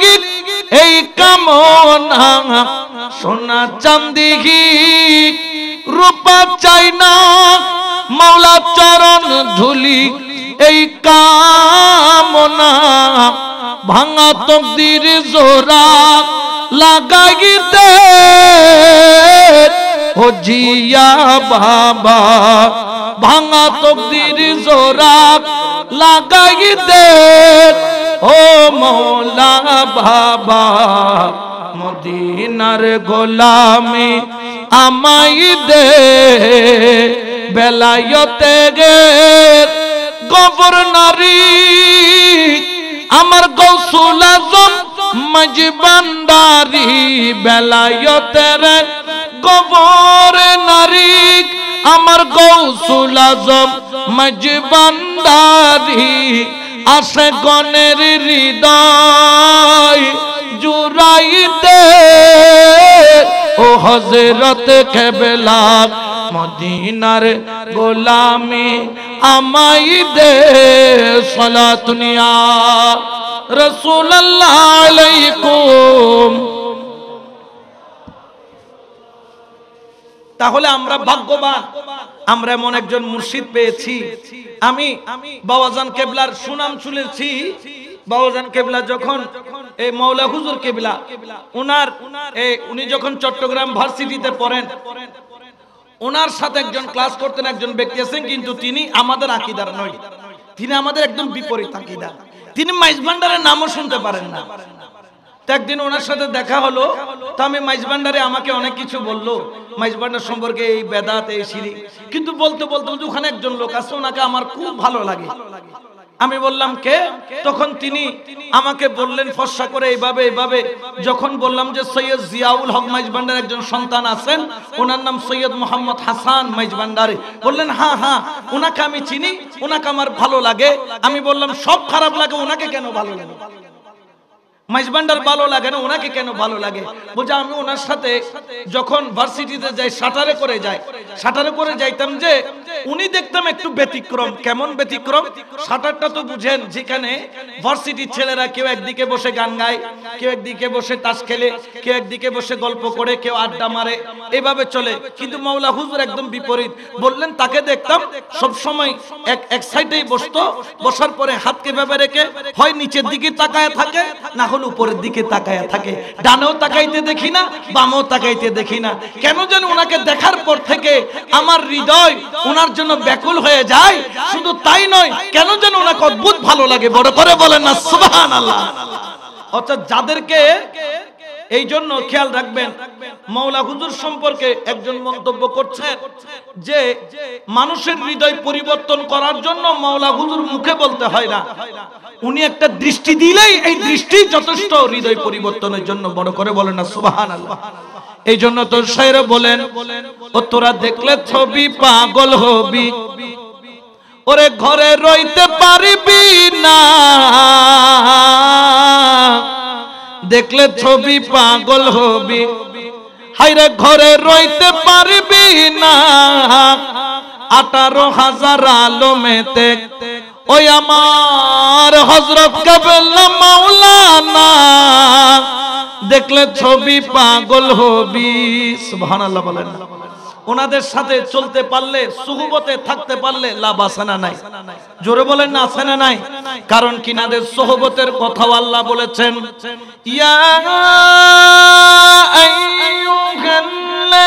S1: এই কামনা, সোনা চাঁদি রূপা চাই না, মাওলা চরণ ধুলি এই কামনা, ভাঙা তকদির জোড়া লাগাই দে ও জিয়া বাবা, ভাঙা তকদির জোড়া লাগাই দে ও মৌলা বাবা, মদিনার গোলামি আমায় দে, বেলায়েতে গভর্নরি আমার গৌসুল আজম মাইজভান্ডারী, বেলায়েতের গভর্নরি আমার গৌসুল আজম মাইজভান্ডারী, আসে গণের হৃদয় জুড়াইতে ও হযরত কেবলা, মদিনার গোলামি আমায় দে, সালাতুন ইয়া রাসূলুল্লাহ আলাইকুম। তাহলে আমরা ভাগ্যবান, আমরা এমন একজন মুর্শিদ পেয়েছি। আমি বাবাজান কেবলার সুনাম শুনেছি। বাবাজান কেবলা যখন এই মাওলা হুজুর কেবলা উনি যখন চট্টগ্রাম ভার্সিটিতে পড়েন, ওনার সাথে একজন ক্লাস করতেন একজন ব্যক্তি আছেন, কিন্তু তিনি আমাদের আকীদার নয়, তিনি আমাদের একদম বিপরীত আকীদা। তিনি মাইজভান্ডারের নামও শুনতে পারেন না। একদিন ওনার সাথে দেখা হলো, তো আমি মাইজভান্ডারে আমাকে অনেক কিছু বললো মাইজভান্ডার সম্পর্কে, এই বেদাত এই শিরিক, কিন্তু বলতে বলতে ওখানে একজন লোক আছে, ওনাকে আমার খুব ভালো লাগে। আমি বললাম কে? তখন তিনি আমাকে বললেন ফর্সা করে এইভাবে এইভাবে। যখন বললাম যে সৈয়দ জিয়াউল হক মাইজভান্ডার একজন সন্তান আছেন, ওনার নাম সৈয়দ মোহাম্মদ হাসান মাইজভান্ডারী, বললেন হ্যাঁ হ্যাঁ ওনাকে আমি চিনি, ওনাকে আমার ভালো লাগে। আমি বললাম সব খারাপ লাগে, ওনাকে কেন ভালো লাগে? মাইজভান্ডার ভালো লাগে না, ওনাকে কেন ভালো লাগে? বলছে আমি ওনার সাথে যখন ভার্সিটিতে যাই, শাটারে করে যাই, শাটারে করে যাইতাম যে উনি দেখতাম একটু ব্যতিক্রম। কেমন ব্যতিক্রম? শাটারটা তো বুঝেন, যেখানে ভার্সিটির ছেলেরা কেউ একদিকে বসে গান গায়, কেউ একদিকে বসে তাস খেলে, কেউ একদিকে বসে গল্প করে, কেউ আড্ডা মারে, এভাবে চলে। কিন্তু মাওলা হুজুর একদম বিপরীত। বললেন তাকে দেখতাম সব সময় এক সাইডেই বসতো, বসার পরে হাতকে ভেবে রেখে হয় নিচের দিকে তাকায় থাকে, না হলে উপরের দিকে তাকায় থাকে। ডানেও তাকাইতে দেখি না, বামেও তাকাইতে দেখি না। কেন যেন ওনাকে দেখার পর থেকে আমার হৃদয় ওনার জন্য ব্যাকুল হয়ে যায়। শুধু তাই নয়, কেন যেন ওনাকে অদ্ভুত ভালো লাগে। বড় করে বলেন না সুবহানাল্লাহ। অর্থাৎ যাদেরকে এই জন্য খেয়াল রাখবেন, মাওলা হুজুর সম্পর্কে একজন মন্তব্য করছেন যে মানুষের হৃদয় পরিবর্তন করার জন্য মাওলা হুজুর মুখে বলতে হয় না, উনি একটা দৃষ্টি দিলেই এই দৃষ্টি যথেষ্ট হৃদয় পরিবর্তনের জন্য। বড় করে বলেন না সুবহানাল্লাহ। এই জন্য তোর শায়রে বলেন, ও তোরা দেখলে ছবি পাগল হবি, ওরে ঘরে রইতে পারবি না, দেখলে ছবি পাগল হবি, হায়রে ঘরে রইতে পারবি না। 18,000 আলমেতে ওই আমার হযরত কেবলা মাওলানা, দেখলে ছবি পাগল হবি। সুবহানাল্লাহ বলেন। ওনাদের সাথে চলতে পারলে, সুহবতে থাকতে পারলে লাভ আছে না নাই? জোরে বলেন না, আছে না নাই? কারণ কিনাদের সুহবতের কথা আল্লাহ বলেছেন, ইয়া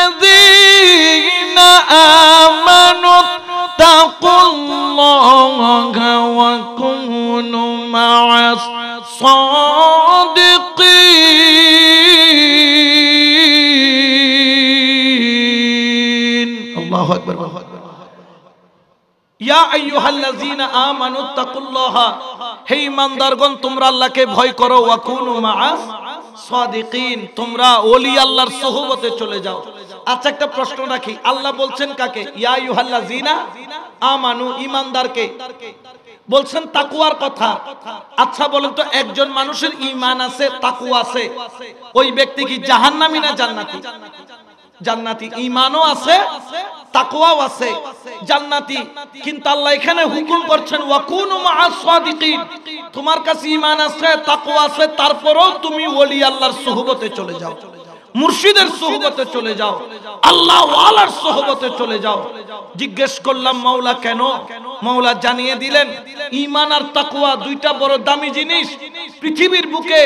S1: আইয়ুহাল্লাযীনা আমানু তাকুল্লাহা ওয়া কুনু মা'আস সাদিকিন। আল্লাহু আকবার। ইয়া আইয়ুহাল্লাযীনা আমানু তাকুল্লাহা, হে ঈমানদারগণ তোমরা আল্লাহকে ভয় করো, ওয়া কুনু মা'আস সাদিকিন, তোমরা ওলি আল্লাহর সুহবতে চলে যাও। আচ্ছা একটা প্রশ্ন রাখি, আল্লাহ বলছেন কাকে? ইয়া আইয়ুহাল্লাযীনা আমানু, ঈমানদারকে বলছেন তাকওয়ার কথা। আচ্ছা বলেন তো, একজন মানুষের ঈমান আছে, তাকওয়া আছে, ওই ব্যক্তি কি জাহান্নামী না জান্নাতি? জান্নাতি। ঈমানও আছে, তাকওয়াও আছে, জান্নাতি। কিন্তু আল্লাহ এখানে হুকুম করছেন ওয়া কুনু মা'আস সাদিকিন, তোমার কাছে ঈমান আছে, তাকওয়া আছে, তারপরেও তুমি ওলি আল্লাহর সুহবতে চলে যাও, মুর্শিদের সুহবতে চলে যাও, আল্লাহ ওয়ালার সুহবতে চলে যাও। জিজ্ঞেস করলাম মাওলা কেন? মাওলা জানিয়ে দিলেন, ঈমান আর তাকওয়া দুইটা বড় দামি জিনিস। পৃথিবীর বুকে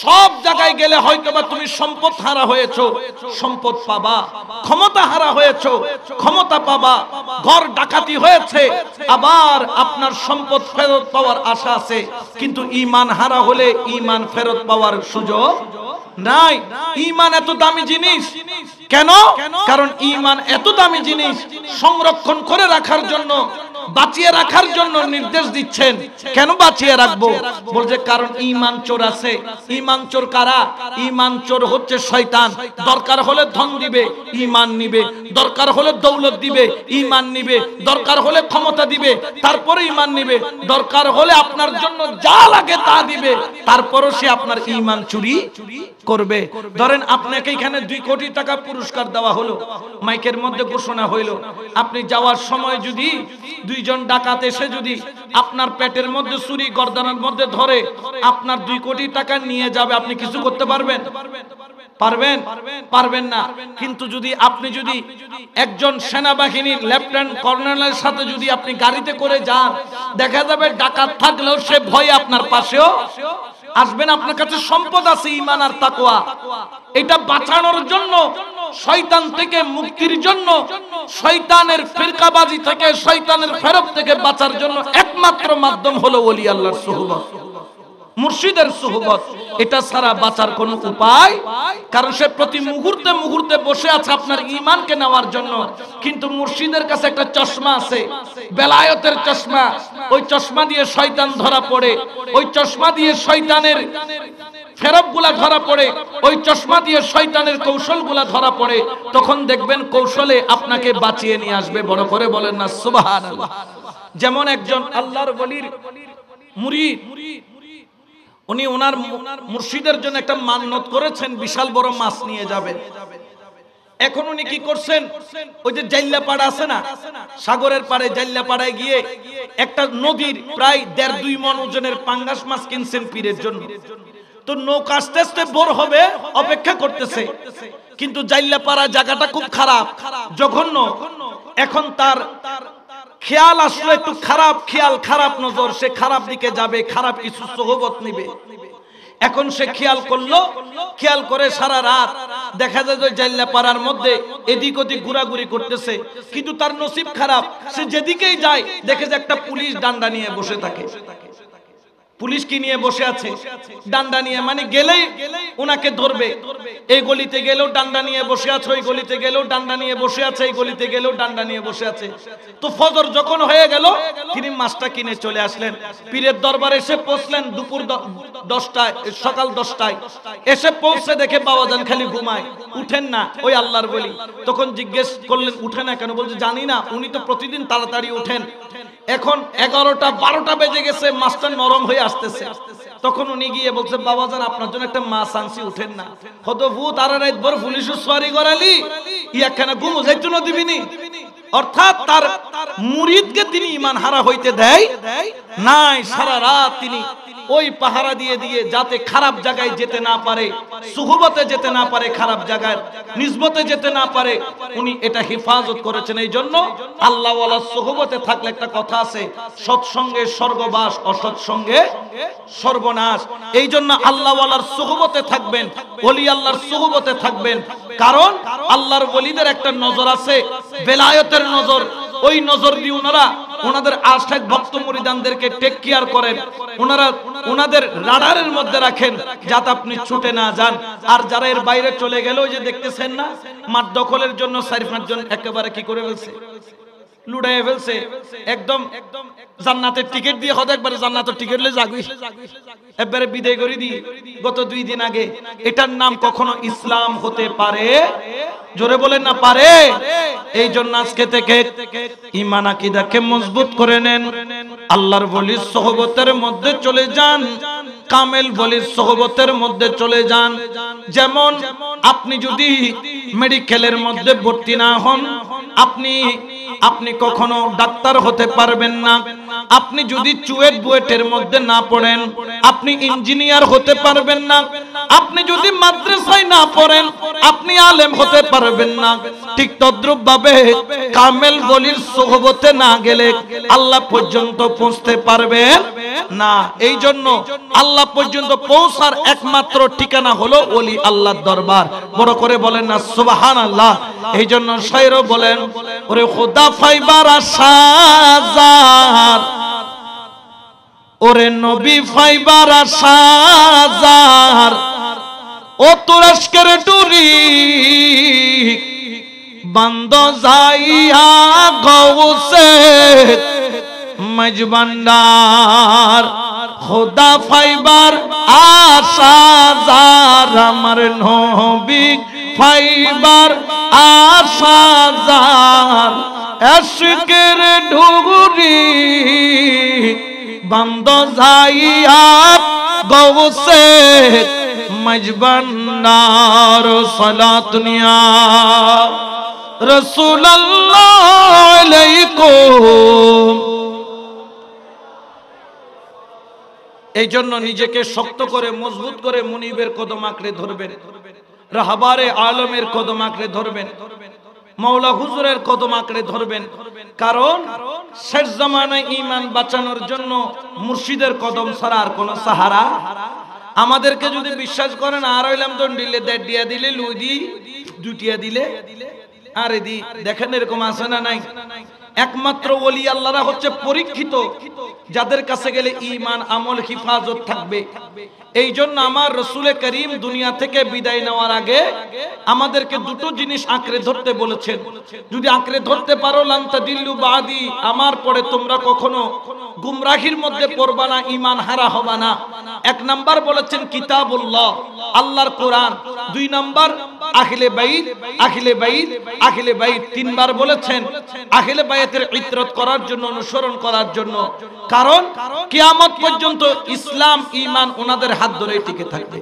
S1: সব জায়গায় গেলে হয়তোবা তুমি সম্পদ হারা হয়েছো, সম্পদ পাবা, ক্ষমতা হারা হয়েছো, ক্ষমতা পাবা, ঘর ডাকাতি হয়েছে, আবার আপনার সম্পদ ফেরত পাওয়ার আশা আছে। কিন্তু ঈমান হারা হলে ঈমান ফেরত পাওয়ার সুযোগ নাই। ঈমান এত দামি জিনিস কেন? কারণ ঈমান এত দামি জিনিস সংরক্ষণ করে রাখার জন্য, বাঁচিয়ে রাখার জন্য নির্দেশ দিচ্ছেন। কেন বাঁচিয়ে রাখবো? বলছে কারণ ঈমান চোর আছে। ঈমান চোর কারা? ঈমান চোর হচ্ছে শয়তান। দরকার হলে ধন দিবে, ঈমান নিবে, দরকার হলে দৌলত দিবে, ঈমান নিবে, দরকার হলে ক্ষমতা দিবে, তারপরে ঈমান নিবে, দরকার হলে আপনার জন্য যা লাগে তা দিবে, তারপরও সে আপনার ঈমান চুরি করবে। ধরেন আপনাকে এখানে 2 কোটি টাকা পুরস্কার দেওয়া হলো, মাইকের মধ্যে ঘোষণা হইল, আপনি যাওয়ার সময় যদি 2 জন ডাকাত এসে যদি আপনার পেটের মধ্যে ছুরি গর্দানের মধ্যে ধরে আপনার 2 কোটি টাকা নিয়ে যাবে, আপনি কিছু করতে পারবেন? পারবেন? পারবেন না। কিন্তু যদি আপনি যদি একজন সেনাবাহিনীর লেফটেন্যান্ট কর্নেলের সাথে যদি আপনি গাড়িতে করে যান, দেখা যাবে ডাকাত থাকলেও সে ভয়ে আপনার পাশেও আসবেন। আপনার কাছে সম্পদ আছে, ঈমান আর তাকওয়া। এটা বাঁচানোর জন্য, শয়তান থেকে মুক্তির জন্য, শয়তানের ফিরকাবাজি থেকে, শয়তানের ফেরত থেকে বাঁচার জন্য একমাত্র মাধ্যম হলো ওলি আল্লাহর সুহবত, মুর্শিদের সুহবত। এটা ছাড়া বাঁচার কোনো উপায়, কারণ সে প্রতি মুহূর্তে মুহূর্তে বসে আছে আপনার ঈমানকে নেওয়ার জন্য। কিন্তু মুর্শিদের কাছে একটা চশমা আছে, বেলায়েতের চশমা। ওই চশমা দিয়ে শয়তান ধরা পড়ে, ওই চশমা দিয়ে শয়তানের ফেরবগুলা ধরা পড়ে, ওই চশমা দিয়ে শয়তানের কৌশলগুলা ধরা পড়ে। তখন দেখবেন কৌশলে আপনাকে বাঁচিয়ে নিয়ে আসবে। বড় করে বলেন না সুবহানাল্লাহ। যেমন একজন আল্লাহর ওলির মুরিদ, উনি ওনার মুর্শিদের জন্য একটা মান্নত করেছেন, বিশাল বড় মাছ নিয়ে যাবেন। এখন উনি কি করছেন, ওই যে জাইল্লাপাড়া আছে না, সাগরের পাড়ে জাইল্লাপাড়ায় গিয়ে একটা নদীর প্রায় 1.5-2 মণ ওজনের পাঙ্গাস মাছ কিনছেন পীরের জন্য। তো নৌকা আস্তে আস্তে বোর হবে, অপেক্ষা করতেছে। কিন্তু জাইল্লাপাড়া জায়গাটা খুব খারাপ, জঘন্য। এখন তার খেয়াল আসলো একটু খারাপ খেয়াল, খারাপ নজর, সে খারাপ দিকে যাবে, খারাপ কিছু সোহবত নিবে। এখন সে খেয়াল করলো, খেয়াল করে সারা রাত দেখা যায় যে জাইল্লাপাড়ার মধ্যে এদিক ওদিক ঘোরাঘুরি করতেছে। কিন্তু তার নসিব খারাপ, সে যেদিকেই যায় দেখে যে একটা পুলিশ ডান্ডা নিয়ে বসে থাকে। পুলিশ কি নিয়ে বসে আছে? ডান্ডা নিয়ে, মানে গেলেই ওনাকে ধরবে। এই গলিতে গেলেও ডান্ডা নিয়ে বসে আছে, ওই গলিতে গেলেও ডান্ডা নিয়ে বসে আছে, এই গলিতে গেলেও ডান্ডা নিয়ে বসে আছে। তো ফজর যখন হয়ে গেল, তিনি মাছটা কিনে চলে আসলেন। পীরের দরবারে এসে পৌঁছলেন দুপুর 10টায়, সকাল 10টায় এসে পৌঁছে দেখে বাবাজান খালি ঘুমায়, উঠেন না। ওই আল্লাহর বলি তখন জিজ্ঞেস করলেন উঠে না কেন? বলছে জানি না, উনি তো প্রতিদিন তাড়াতাড়ি উঠেন। এখন 11টা 12টা বেজে গেছে, মাছটা নরম হয়ে আসতেছে। তখন উনি গিয়ে বলছে বাবাজান আপনার জন্য একটা মাছ আনছি, উঠেন না। কত ভূত আর রাত ভর পুলিশ সোয়ারি করালি, ইয়াখানে ঘুমো যাইতো না দিবিনি। অর্থাৎ তার মুরিদকে তিনি ঈমান হারা হইতে দেয় নাই। সারা রাত তিনি ওই পাহারা দিয়ে দিয়ে যাতে খারাপ জায়গায় যেতে না পারে, সুহবতে যেতে না পারে, খারাপ জায়গায় নিসবতে যেতে না পারে, উনি এটা হেফাজত করেছেন। এই জন্য আল্লাহ ওয়ালা সুহবতে থাকলে একটা কথা আছে, সৎসঙ্গে স্বর্গবাস, অসৎসঙ্গে সর্বনাশ। এই জন্য আল্লাহ ওয়ালার সুহবতে থাকবেন, ওলি আল্লাহর সুহবতে থাকবেন। কারণ আল্লাহর ওলিদের একটা নজর আছে, বেলায়েতের নজর। ওই নজর দিয়ে ওনারা ওনাদের আশাক ভক্ত মুরিদানদেরকে টেক কেয়ার করেন, ওনারা ওনাদের রাডারের মধ্যে রাখেন যাতে আপনি ছুটে না যান। আর যারা এর বাইরে চলে গেল, ওই যে দেখতেছেন না, মাঠ দখলের জন্য 4-5 জন একেবারে কি করে ফেলছে, লুড়াইয়ে ফেলছে। একদম জান্নাতের টিকিট দিয়ে হয়তো একবারে জান্নাতের টিকিট লে যাগুই, একবারে বিদায় করে দি গত 2 দিন আগে। এটার নাম কখনো ইসলাম হতে পারে? জোরে বলেন না পারে। এই জন্য আজকে থেকে ঈমান আকীদাকে মজবুত করে নেন, আল্লাহর ওলির সোহবতের মধ্যে চলে যান, কামেল ওলির সোহবতের মধ্যে চলে যান। যেমন আপনি যদি মেডিকেলের মধ্যে ভর্তি না হন, আপনি কখনো ডাক্তার হতে পারবেন না। আপনি যদি চুয়েট বুয়েটের মধ্যে না পড়েন, আপনি ইঞ্জিনিয়ার হতে পারবেন না। আপনি যদি মাদ্রাসায় না পড়েন, আপনি আলেম হতে পারবেন না। ঠিক তদ্রূপ ভাবে কামেল ওলির সোহবতে না গেলে আল্লাহ পর্যন্ত পৌঁছতে পারবেন না। এই জন্য আল্লাহ পর্যন্ত পৌঁছার একমাত্র ঠিকানা হলো ওলি আল্লাহর দরবার। বড় করে বলেন না সুবহানাল্লাহ। এই জন্য শায়রও বলেন, ওরে খোদা ফাইবার আশাজার, ওরে নবী ফাইবার আশাজার, ও তুরস্কের টুরি বন্ধ যাইয়া গৌসে মজবান্ডার, খোদা ফাইবার আশাজার, আমার নবী ফাইবার আশাজার, এশকের ঢুরি বন্ধ যাইয়া গৌসে মজবান্ডার, সালাতুনিয়া রাসূলুল্লাহ আলাইকুম। এই জন্য নিজেকে শক্ত করে মজবুত করে মুনিবের কদম আঁকড়ে ধরবেন, রাহবারে আলমের কদম আঁকড়ে ধরবেন, মাওলা হুজুরের কদম আঁকড়ে ধরবেন। কারণ শেষ জামানায় ঈমান বাঁচানোর জন্য মুর্শিদের কদম ছাড়া আর কোন সাহারা। আমাদেরকে যদি বিশ্বাস করেন, আর হইলাম তো দিলে 1.5 দিয়া দিলে, লুই দি 2 টিয়া দিলে আরে দি, দেখেন এরকম আছে না নাই? একমাত্র ওলি আল্লাহরা হচ্ছে পরীক্ষিত, যাদের কাছে গেলে ঈমান আমল হিফাজত থাকবে। এই জন্য আমার রাসূল করিম দুনিয়া থেকে বিদায় নেওয়ার আগে আমাদেরকে দুটো জিনিস আঁকড়ে ধরতে বলেছেন। যদি আঁকড়ে ধরতে পারো, লান তাদিল্লু বাদি, আমার পরে তোমরা কখনো গুমরাহির মধ্যে পড়বা না, ঈমান হারা হবা না। 1 নাম্বার বলেছেন কিতাবুল্লাহ, আল্লাহর কোরআন। 2 নাম্বার আহলে বাইত, আহলে বাইত, আহলে বাইত। 3 বার বলেছেন আহলে বাইতের ইতরত করার জন্য, অনুসরণ করার জন্য। কারণ কিয়ামত পর্যন্ত ইসলাম ঈমান ওনাদের হাত ধরে টিকে থাকবে।